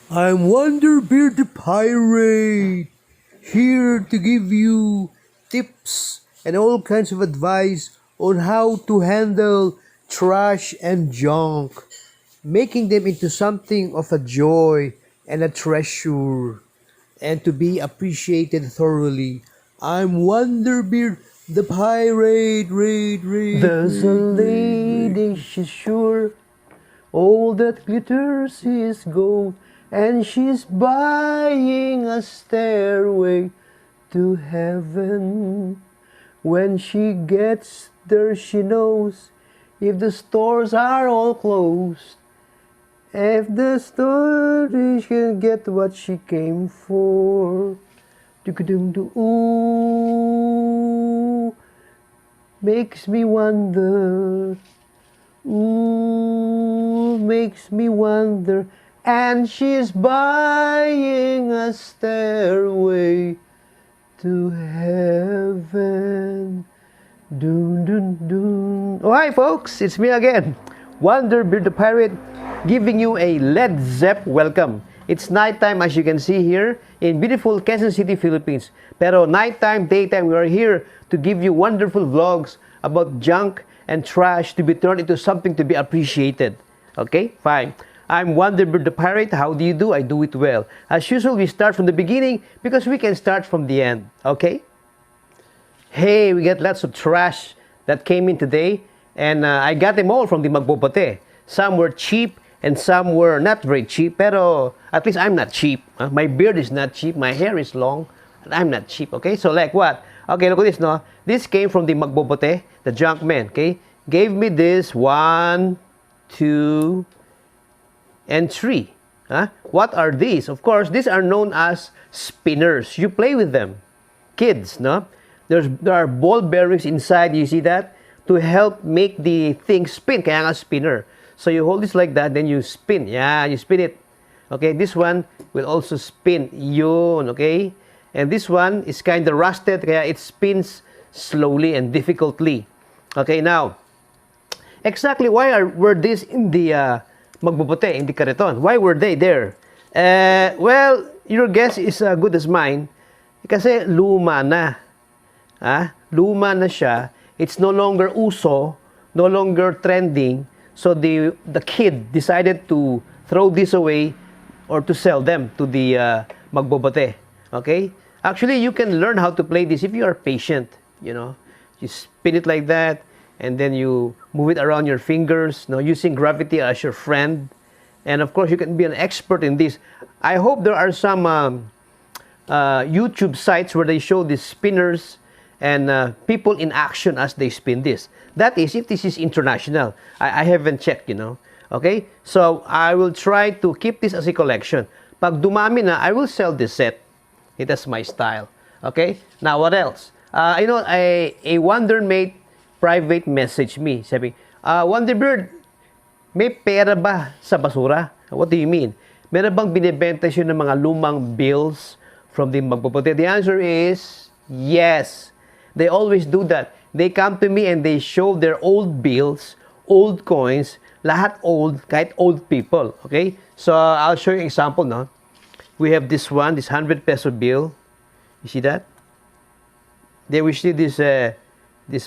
I'm Wonderbeard the Pirate, here to give you tips and all kinds of advice on how to handle trash and junk, making them into something of a joy and a treasure, and to be appreciated thoroughly. I'm Wonderbeard the Pirate, There's a lady, she's sure. All that glitters is gold, and she's buying a stairway to heaven. When she gets there, she knows if the stores are all closed. If the store, she can get what she came for. Ooh, makes me wonder. Ooh, makes me wonder. And she's buying a stairway to heaven. Dun dun dun. Oh, hi folks, it's me again, Wonderbeard the Pirate, giving you a Led Zepp welcome. It's nighttime, as you can see here in beautiful Quezon City, Philippines. Pero nighttime, daytime, we are here to give you wonderful vlogs about junk and trash to be turned into something to be appreciated. Okay, fine. I'm Wonderbeard the Pirate. How do you do? I do it well. As usual, we start from the beginning because we can start from the end. Okay? Hey, we got lots of trash that came in today, and I got them all from the Magbobote. Some were cheap and some were not very cheap, pero at least I'm not cheap. My beard is not cheap, my hair is long, and I'm not cheap, okay? So like what? Okay, look at this, no? This came from the Magbobote, the junk man, okay? Gave me this 1, 2, and 3. What are these? Of course, these are known as spinners. You play with them. Kids, no? There are ball bearings inside, you see that? To help make the thing spin, kaya nga spinner. So you hold this like that, then you spin. Yeah, you spin it. Okay, this one will also spin. Yun, okay? And this one is kind of rusted, kaya it spins slowly and difficultly. Okay, now, exactly why were these in the Magbobote, in the Cariton? Why were they there? Well, your guess is as good as mine. Kasi luma na. Luma na siya. It's no longer uso, no longer trending. So the kid decided to throw this away or to sell them to the Magbobote. Okay? Actually, you can learn how to play this if you are patient. You know, you spin it like that, and then you move it around your fingers, using gravity as your friend. And of course, you can be an expert in this. I hope there are some YouTube sites where they show these spinners and people in action as they spin this. That is, if this is international. I haven't checked, Okay? So, I will try to keep this as a collection. Pag dumami na, I will sell this set. That's my style. Okay? Now, what else? A Wondermate private message me. Sabi, Wonderbeard, may pera ba sa basura? What do you mean? Meron bang binibenta siya ng mga lumang bills from the Magbobote? The answer is yes. They always do that. They come to me and they show their old bills, old coins, lahat old, kahit old people. Okay? So, I'll show you an example, no? We have this one, this 100 peso bill. You see that? Then we see this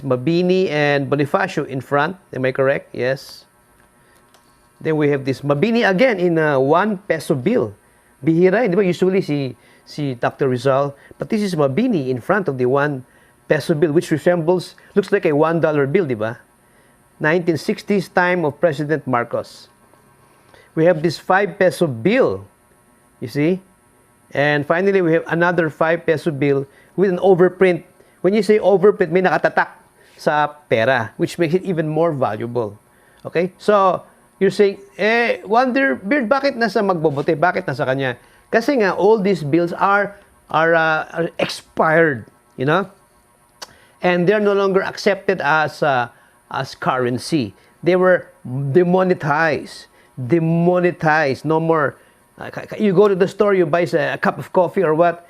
Mabini and Bonifacio in front. Am I correct? Yes. Then we have this Mabini again in a 1 peso bill. Bihira, di ba? Usually si Dr. Rizal. But this is Mabini in front of the 1 peso bill, which looks like a $1 bill, di ba? 1960s time of President Marcos. We have this 5 peso bill, you see? And finally, we have another 5 peso bill with an overprint. When you say overprint, may nakatatak sa pera, which makes it even more valuable. Okay? So, you're saying, Wonderbeard, bakit nasa Magbobote? Bakit nasa kanya? Kasi nga, all these bills are expired, and they're no longer accepted as currency. They were demonetized. No more. You go to the store, you buy a cup of coffee or what,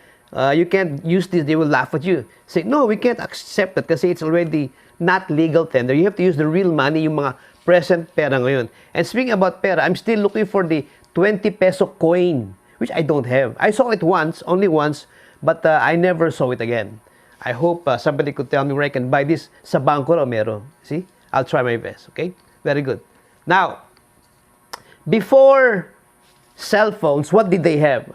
you can't use this, they will laugh at you. Say, no, we can't accept it kasi it's already not legal tender. You have to use the real money, yung mga present pera ngayon. And speaking about pera, I'm still looking for the 20 peso coin which I don't have. I saw it once, only once, but I never saw it again. I hope somebody could tell me where I can buy this. Sa bangko raw meron. See? I'll try my best. Okay? Very good. Now, before cell phones, what did they have?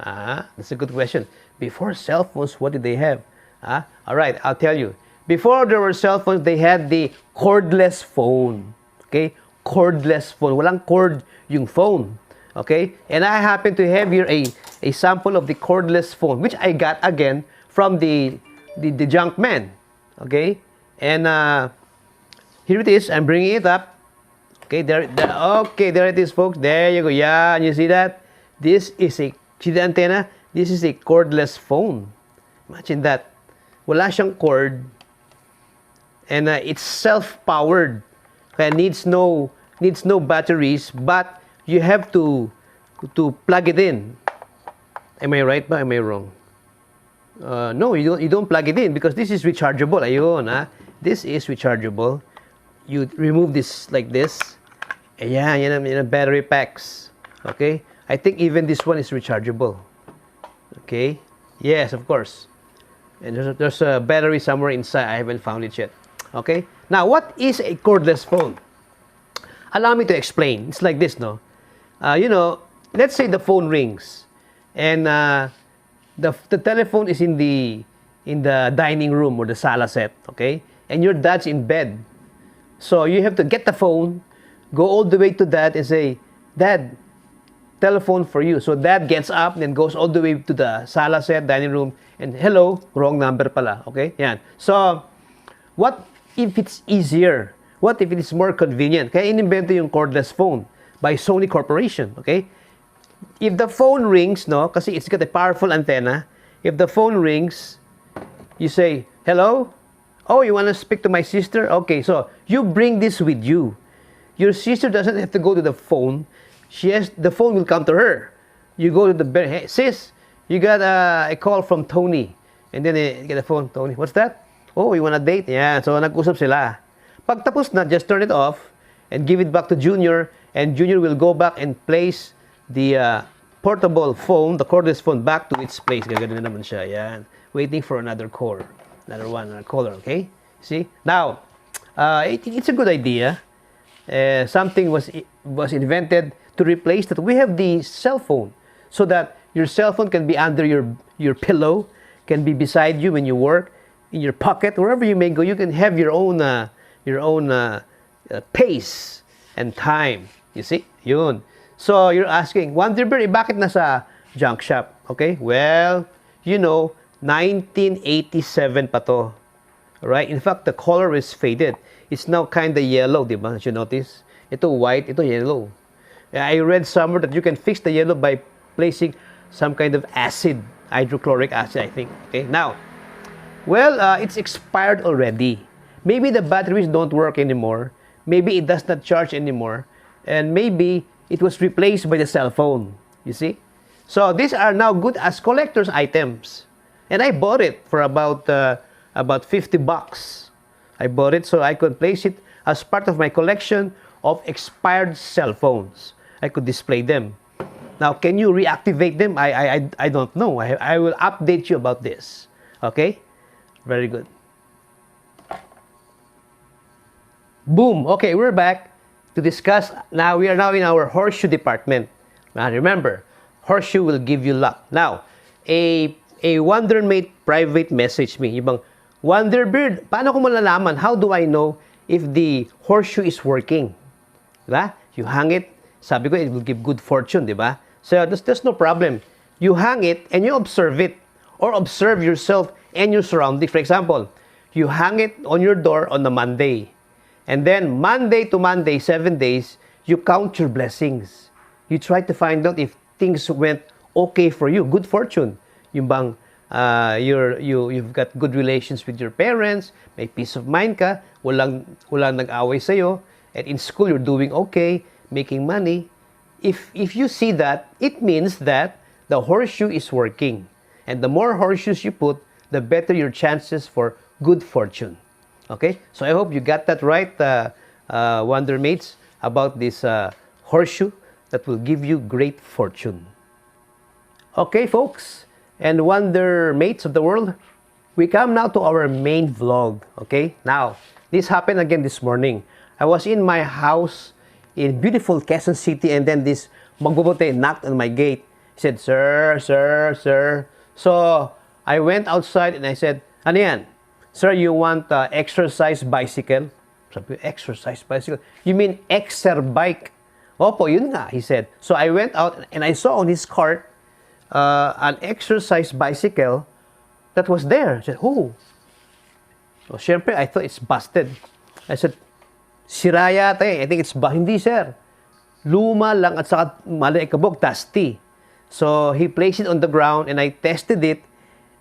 That's a good question. Before cell phones, what did they have? All right, I'll tell you. Before there were cell phones, they had the cordless phone. Okay? Cordless phone. Walang cord yung phone. Okay? And I happen to have here a sample of the cordless phone, which I got again from the junk man. Okay? And here it is. I'm bringing it up. Okay, there it is, folks. There you go. Yeah, you see that? This is see the antenna? This is a cordless phone. Imagine that. Wala siyang cord. And it's self-powered. Kaya needs no batteries, but you have to plug it in. Am I right ba? Am I wrong? No, you don't plug it in because this is rechargeable. Ayun, this is rechargeable. You remove this like this. Ayan, yan ang battery packs. Okay? I think even this one is rechargeable. Okay? Yes, of course. And there's a battery somewhere inside. I haven't found it yet. Okay? Now, what is a cordless phone? Allow me to explain. It's like this, no? Let's say the phone rings. And the telephone is in the dining room or the sala set. Okay? And your dad's in bed. So you have to get the phone, go all the way to Dad and say, Dad, telephone for you. So Dad gets up, then goes all the way to the sala set, dining room, and hello, wrong number pala. Okay? Yan. So, what if it's easier? What if it is more convenient? Kaya inimbento yung cordless phone by SONY Corporation. Okay? If the phone rings, no, kasi it's got a powerful antenna, if the phone rings, you say, hello? Oh, you want to speak to my sister? Okay, so you bring this with you. Your sister doesn't have to go to the phone. The phone will come to her. You go to the bed. Hey, sis, you got a call from Tony. And then you get the phone. Tony, what's that? Oh, you want a date? Yeah, so nag-usap sila. Pag tapos na, just turn it off and give it back to Junior. And Junior will go back and place the portable phone, the cordless phone, back to its place. Gagano na naman siya. Yan. Waiting for another call. Another caller, okay? See? Now, it's a good idea. Something was invented to replace that. We have the cell phone, so that your cell phone can be under your pillow, can be beside you when you work, in your pocket, wherever you may go. You can have your own pace and time. You see? Yun. So you're asking, Wonderbird, bakit nasa junk shop? Okay? Well, 1987 pa to. Right? In fact, the color is faded. It's now kind of yellow, di ba? Did you notice? Ito white, ito yellow. I read somewhere that you can fix the yellow by placing some kind of acid, hydrochloric acid, I think. Okay? Now, well, it's expired already. Maybe the batteries don't work anymore. Maybe it does not charge anymore. And maybe it was replaced by the cell phone. You see? So these are now good as collector's items. And I bought it for about $50. I bought it so I could place it as part of my collection of expired cell phones. I could display them. Now, can you reactivate them? I don't know. I will update you about this. Okay? Very good. Boom. Okay, we're back to discuss. Now, we are now in our Horseshoe Department. Now, remember, Horseshoe will give you luck. Now, a Wondermate private message me. Yung bang, Wonderbird, paano ko malalaman? How do I know if the Horseshoe is working? Diba? You hang it. Sabi ko, it will give good fortune, diba? So, there's no problem. You hang it and you observe it. Or observe yourself and your surroundings. For example, you hang it on your door on a Monday. And then, Monday to Monday, 7 days, you count your blessings. You try to find out if things went okay for you. Good fortune. Yung bang, you've got good relations with your parents, may peace of mind ka, walang nag-away sa'yo, and in school you're doing okay, making money. If you see that, it means that the horseshoe is working. And the more horseshoes you put, the better your chances for good fortune. Okay? So I hope you got that right, Wondermates, about this horseshoe that will give you great fortune. Okay, folks, and wonder mates of the world, we come now to our main vlog. Okay, now this happened again this morning. I was in my house in beautiful Quezon City, and then this magbobote knocked on my gate. He said, "Sir, sir, sir." So I went outside and I said, "Ano yan? Sir, you want exercise bicycle?" Sabi ko, exercise bicycle? You mean Exerbike? Opo, yun nga, he said. So I went out and I saw on his cart an exercise bicycle that was there. I said, "Oh." So, syempre, I thought it's busted. I said, "Sira yata eh. I think it's Hindi, sir. Luma lang at saka malaikabog, dusty." So he placed it on the ground and I tested it.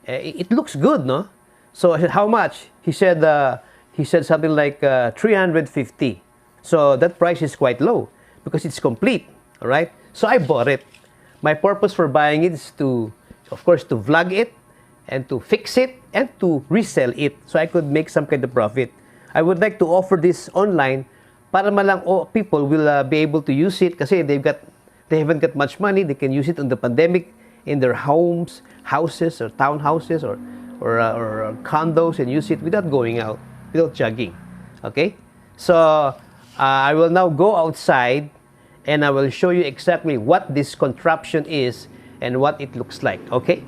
It looks good, no? So I said, "How much?" He said something like 350. So that price is quite low because it's complete, all right? So I bought it. My purpose for buying it is to, of course, to vlog it and to fix it and to resell it so I could make some kind of profit. I would like to offer this online para malang people will be able to use it kasi they haven't got much money. They can use it on the pandemic in their homes, houses or townhouses or condos and use it without going out, without jogging. Okay? So I will now go outside and I will show you exactly what this contraption is and what it looks like. Okay?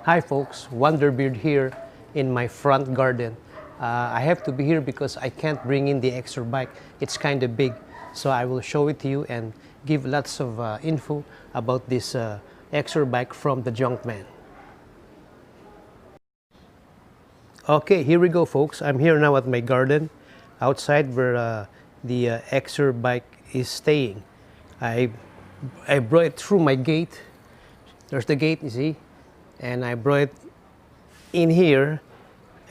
Hi folks, Wonderbeard here in my front garden. I have to be here because I can't bring in the Exerbike. It's kind of big. So I will show it to you and give lots of info about this Exerbike from the junk man. Okay, here we go folks. I'm here now at my garden outside where the Exerbike is staying. I brought it through my gate. There's the gate, you see? And I brought it in here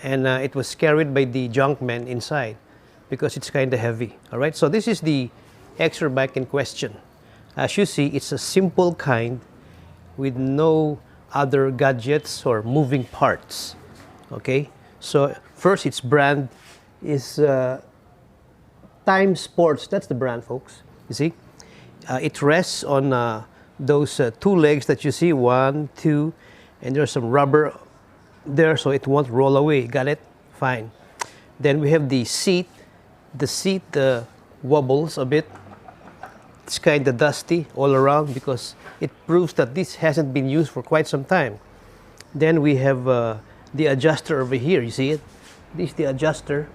and it was carried by the junk man inside because it's kind of heavy. All right, so this is the Exerbike in question. As you see, it's a simple kind with no other gadgets or moving parts. Okay, so first its brand is Time Sports. That's the brand, folks. You see, it rests on those two legs that you see, 1, 2, and there's some rubber there so it won't roll away. Got it? Fine. Then we have the seat. The seat wobbles a bit. It's kind of dusty all around because it proves that this hasn't been used for quite some time. Then we have the adjuster over here. You see it? This is the adjuster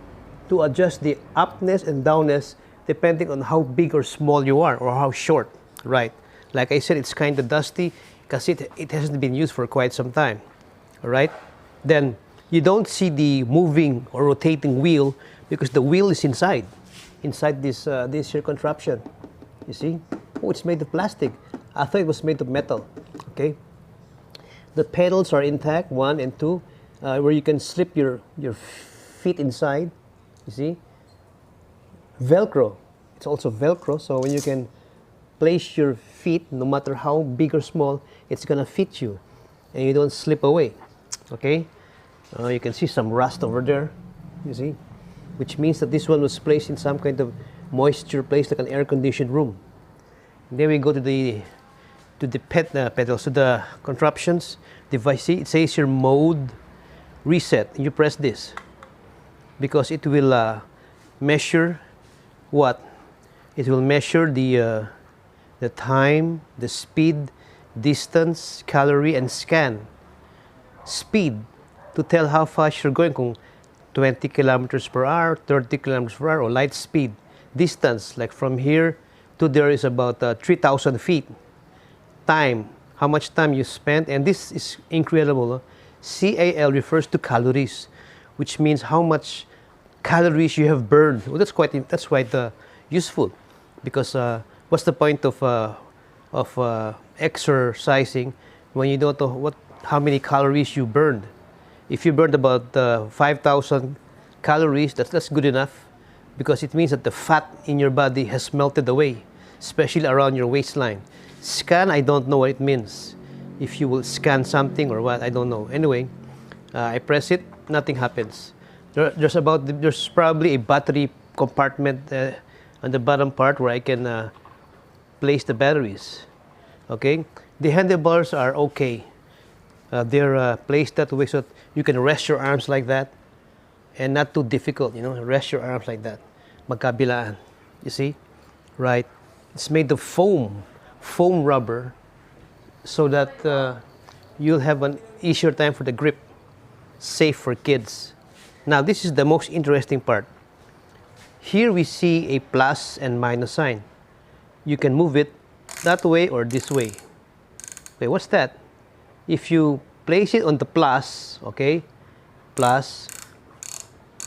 to adjust the upness and downness depending on how big or small you are or how short. Right. Like I said, it's kind of dusty because it hasn't been used for quite some time. All right. Then you don't see the moving or rotating wheel because the wheel is inside this here contraption. You see? Oh, it's made of plastic. I thought it was made of metal. Okay. The pedals are intact, 1 and 2, where you can slip your feet inside. You see? Velcro. It's also Velcro, so when you can place your feet, no matter how big or small, it's gonna fit you, and you don't slip away. Okay. You can see some rust over there. You see? Which means that this one was placed in some kind of moisture place, like an air-conditioned room. And then we go to the pedals, to the contraptions device. See, it says here mode reset. And you press this because it will measure what? It will measure the time, the speed, distance, calorie, and scan. Speed to tell how fast you're going, kung 20 kilometers per hour, 30 kilometers per hour, or light speed. Distance, like from here to there is about 3,000 feet. Time, how much time you spent, and this is incredible. CAL refers to calories, which means how much calories you have burned. Well, that's quite useful, because what's the point of exercising when you don't know how many calories you burned? If you burned about 5,000 calories, that's good enough, because it means that the fat in your body has melted away, especially around your waistline. Scan, I don't know what it means. If you will scan something or what, I don't know. Anyway, I press it, nothing happens. There's probably a battery compartment on the bottom part where I can place the batteries. Okay, the handlebars are okay. They're placed that way so that you can rest your arms like that, and not too difficult. You know, rest your arms like that. Magkabilaan. You see, right? It's made of foam rubber, so that you'll have an easier time for the grip. Safe for kids. Now, this is the most interesting part. Here we see a plus and minus sign. You can move it that way or this way. Okay, what's that? If you place it on the plus, okay, plus,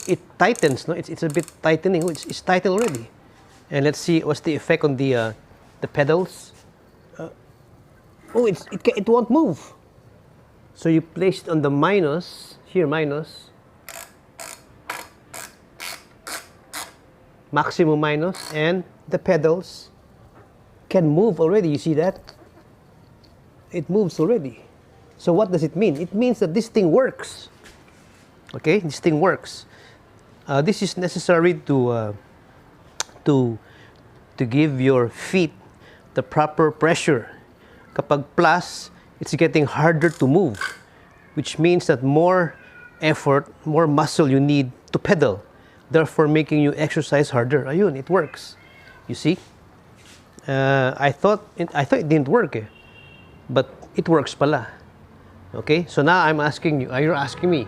it tightens, no? It's a bit tightening. Oh, it's tightened already. And let's see what's the effect on the pedals. Oh, it won't move. So you place it on the minus, here minus, maximum minus, and the pedals can move already. You see that? It moves already. So what does it mean? It means that this thing works. Okay, this thing works. This is necessary to give your feet the proper pressure. Kapag plus, it's getting harder to move, which means that more effort, more muscle you need to pedal, therefore making you exercise harder. Ayun, it works. You see? I thought it didn't work, eh. But it works pala. Okay? So now I'm asking you, you're asking me,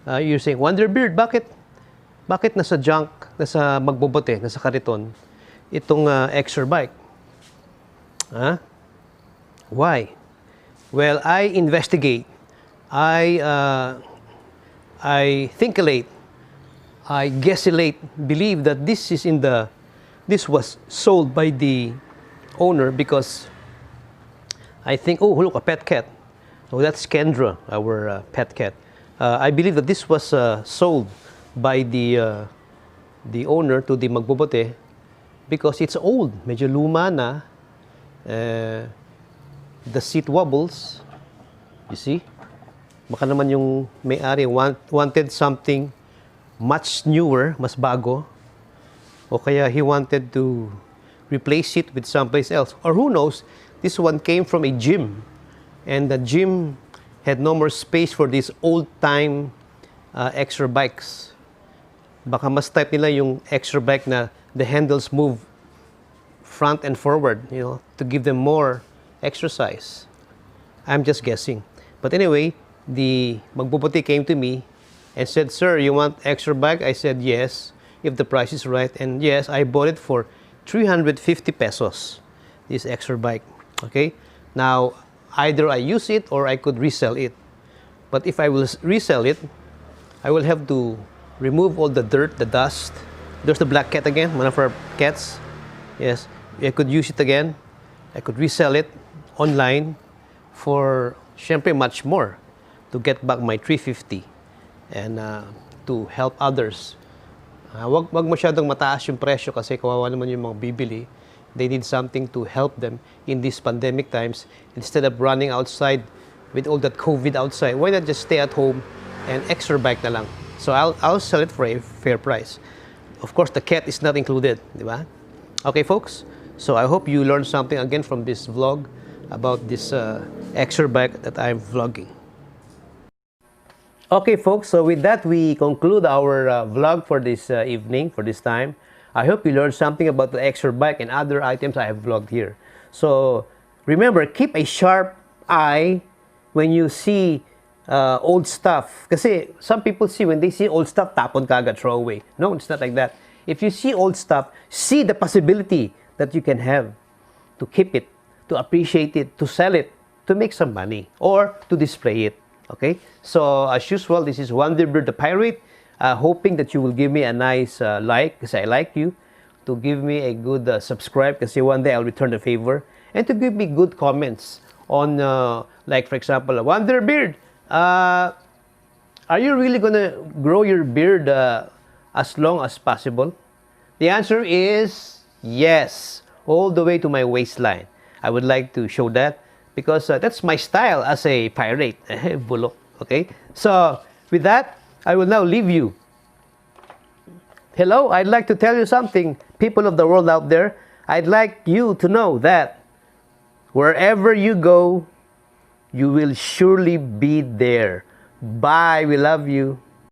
you're saying, Wonderbeard, bakit nasa junk, nasa magbobote, nasa kariton, itong Exerbike? Huh? Why? Well, I investigate, I thinkalate, I guessillate, believe that this was sold by the owner because I think, oh look, a pet cat. Oh, that's Kendra, our pet cat. I believe that this was sold by the owner to the magbobote because it's old, medyo luma na. The seat wobbles, you see. Baka naman yung may-ari wanted something much newer, mas bago. O kaya he wanted to replace it with someplace else. Or who knows, this one came from a gym. And the gym had no more space for these old-time Exerbikes. Baka mas type nila yung Exerbike na the handles move front and forward, you know, to give them more exercise. I'm just guessing. But anyway, the magbobote came to me and said, "Sir, you want Exerbike?" I said, "Yes, if the price is right." And yes, I bought it for 350 pesos, this Exerbike. Okay? Now, either I use it or I could resell it. But if I will resell it, I will have to remove all the dirt, the dust. There's the black cat again, one of our cats. Yes, I could use it again. I could resell it online for syempre much more to get back my 350 and to help others. Wag masyadong mataas yung presyo kasi kawawa naman yung mga bibili. They need something to help them in these pandemic times. Instead of running outside with all that COVID outside, why not just stay at home and Exerbike na lang? So I'll sell it for a fair price. Of course, the cat is not included, di ba? Okay, folks. So I hope you learned something again from this vlog about this Exerbike that I'm vlogging. Okay, folks. So with that, we conclude our vlog for this evening, for this time. I hope you learned something about the Exerbike and other items I have vlogged here. So remember, keep a sharp eye when you see old stuff. Kasi some people see, when they see old stuff, tapon kagad, throw away. No, it's not like that. If you see old stuff, see the possibility that you can have to keep it, to appreciate it, to sell it, to make some money, or to display it. Okay? So as usual, this is Wonderbeard the Pirate. Hoping that you will give me a nice like, because I like you, to give me a good subscribe, because one day I'll return the favor, and to give me good comments on, like for example, Wonderbeard, are you really gonna grow your beard as long as possible? The answer is yes, all the way to my waistline. I would like to show that, because that's my style as a pirate. Bulok. Okay? So, with that, I will now leave you. Hello, I'd like to tell you something, people of the world out there. I'd like you to know that Wherever you go, you will surely be there. Bye. We love you.